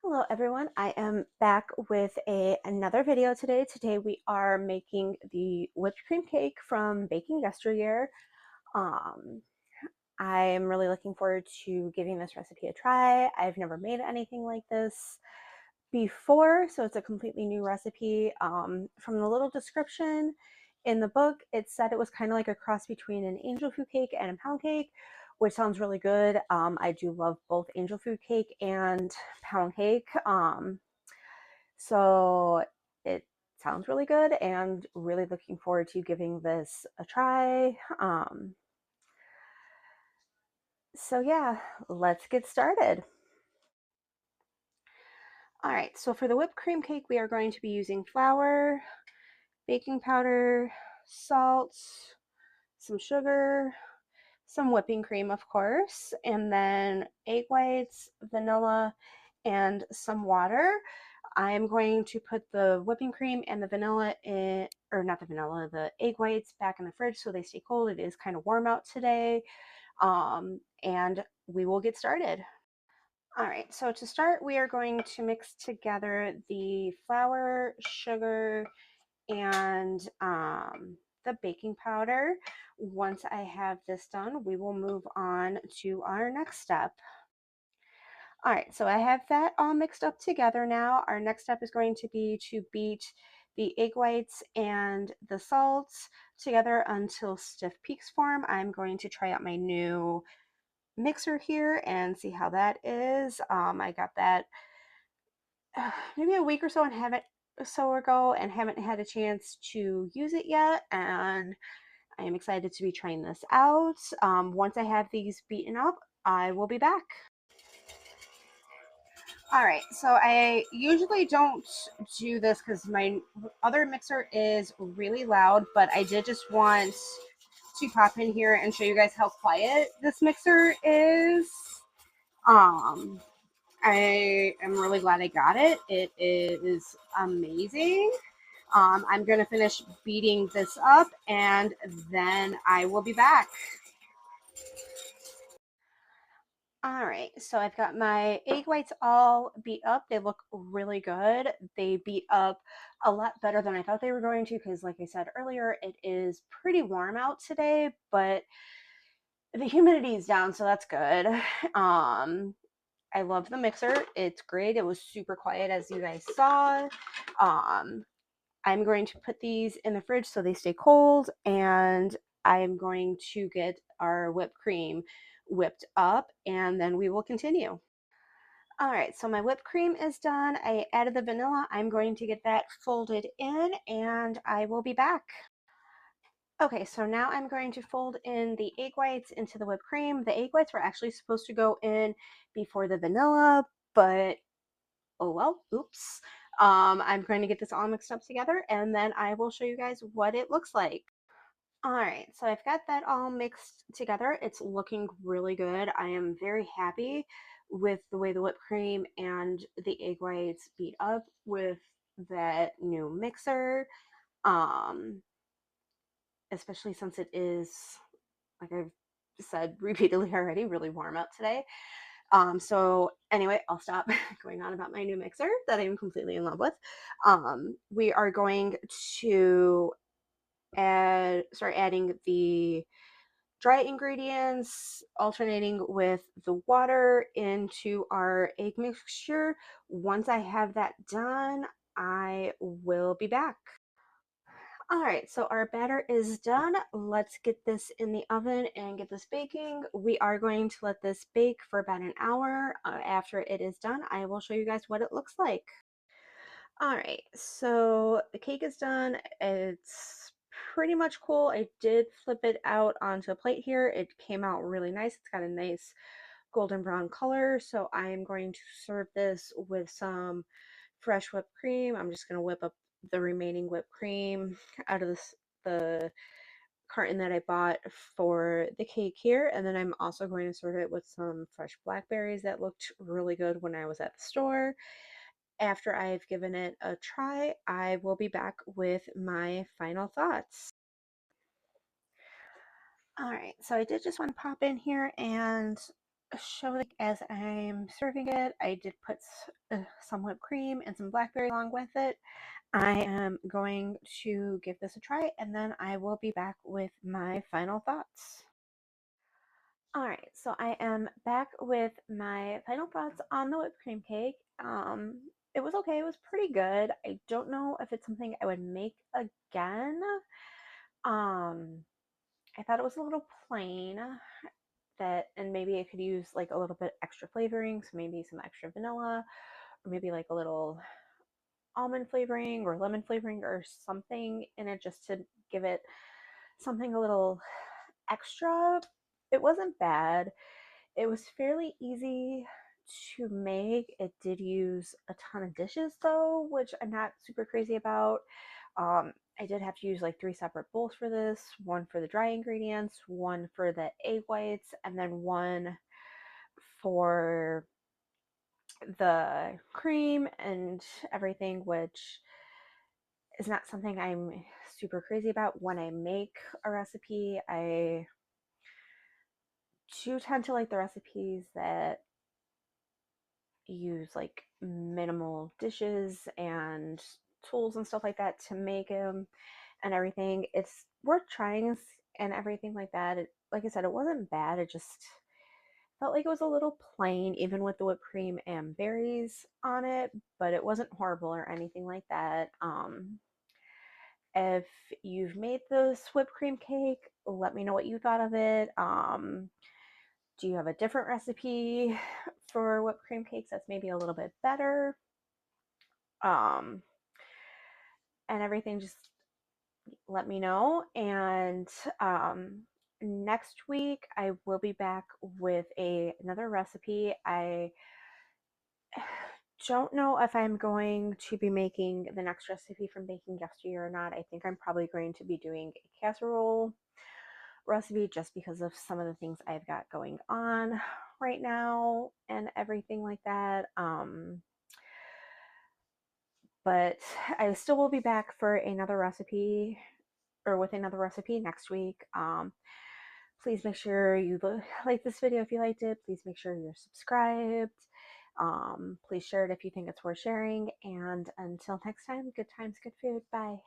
Hello everyone, I am back with another video today. Today we are making the whipped cream cake from Baking Yesteryear. Um, I'm really looking forward to giving this recipe a try. I've never made anything like this before, so it's a completely new recipe. From the little description in the book, it said it was kind of like a cross between an angel food cake and a pound cake, which sounds really good. I do love both angel food cake and pound cake. So it sounds really good and really looking forward to giving this a try. So yeah, let's get started. All right, so for the whipped cream cake, we are going to be using flour, baking powder, salt, some sugar, some whipping cream, of course, and then egg whites, vanilla, and some water. I'm going to put the whipping cream and the vanilla in, or not the vanilla, the egg whites back in the fridge so they stay cold. It is kind of warm out today. And we will get started. All right, so to start, we are going to mix together the flour, sugar, and the baking powder. Once I have this done, we will move on to our next step. All right, so I have that all mixed up together now. Our next step is going to be to beat the egg whites and the salts together until stiff peaks form. I'm going to try out my new mixer here and see how that is. I got that maybe a week or so ago and haven't had a chance to use it yet, and I am excited to be trying this out. Once I have these beaten up, I will be back. All right, so I usually don't do this because my other mixer is really loud, but I did just want to pop in here and show you guys how quiet this mixer is. Um, I am really glad I got it. It is amazing. I'm going to finish beating this up and then I will be back. All right, so I've got my egg whites all beat up. They look really good. They beat up a lot better than I thought they were going to because, like I said earlier, it is pretty warm out today, but the humidity is down, so that's good. I love the mixer. It's great. It was super quiet, as you guys saw. I'm going to put these in the fridge so they stay cold, and I'm going to get our whipped cream whipped up, and then we will continue. All right, so my whipped cream is done. I added the vanilla. I'm going to get that folded in, and I will be back. Okay, so now I'm going to fold in the egg whites into the whipped cream. The egg whites were actually supposed to go in before the vanilla, but oh well, oops. I'm going to get this all mixed up together and then I will show you guys what it looks like. All right, so I've got that all mixed together. It's looking really good. I am very happy with the way the whipped cream and the egg whites beat up with that new mixer. Um, Especially since it is, like I've said repeatedly already, really warm out today. So anyway, I'll stop going on about my new mixer that I'm completely in love with. We are going to start adding the dry ingredients, alternating with the water into our egg mixture. Once I have that done, I will be back. All right, so our batter is done. Let's get this in the oven and get this baking. We are going to let this bake for about an hour. After it is done, I will show you guys what it looks like. All right, so the cake is done. It's pretty much cool. I did flip it out onto a plate here. It came out really nice. It's got a nice golden brown color. So I'm going to serve this with some fresh whipped cream. I'm just going to whip up the remaining whipped cream out of the carton that I bought for the cake here. And then I'm also going to serve it with some fresh blackberries that looked really good when I was at the store. After I've given it a try, I will be back with my final thoughts. All right, so I did just want to pop in here and show like as I'm serving it, I did put some whipped cream and some blackberry along with it. I am going to give this a try and then I will be back with my final thoughts. All right, so I am back with my final thoughts on the whipped cream cake. It was okay, it was pretty good. I don't know if it's something I would make again. Um, I thought it was a little plain that, and maybe I could use like a little bit extra flavoring, so maybe some extra vanilla, or maybe like a little almond flavoring or lemon flavoring or something in it just to give it something a little extra. It wasn't bad. It was fairly easy to make. It did use a ton of dishes though, which I'm not super crazy about. I did have to use like 3 separate bowls for this, one for the dry ingredients, one for the egg whites, and then one for the cream and everything, which is not something I'm super crazy about when I make a recipe. I do tend to like the recipes that use like minimal dishes and tools and stuff like that to make them and everything. It's worth trying and everything like that. Like I said, it wasn't bad. It just felt like it was a little plain, even with the whipped cream and berries on it, but it wasn't horrible or anything like that. If you've made this whipped cream cake, let me know what you thought of it. Do you have a different recipe for whipped cream cakes that's maybe a little bit better? Um, and everything, just let me know. And next week, I will be back with another recipe. I don't know if I'm going to be making the next recipe from Baking Yesteryear or not. I think I'm probably going to be doing a casserole recipe just because of some of the things I've got going on right now and everything like that. But I still will be back for another recipe or with another recipe next week. Please make sure you like this video if you liked it. Please make sure you're subscribed. Please share it if you think it's worth sharing. And until next time, good times, good food. Bye.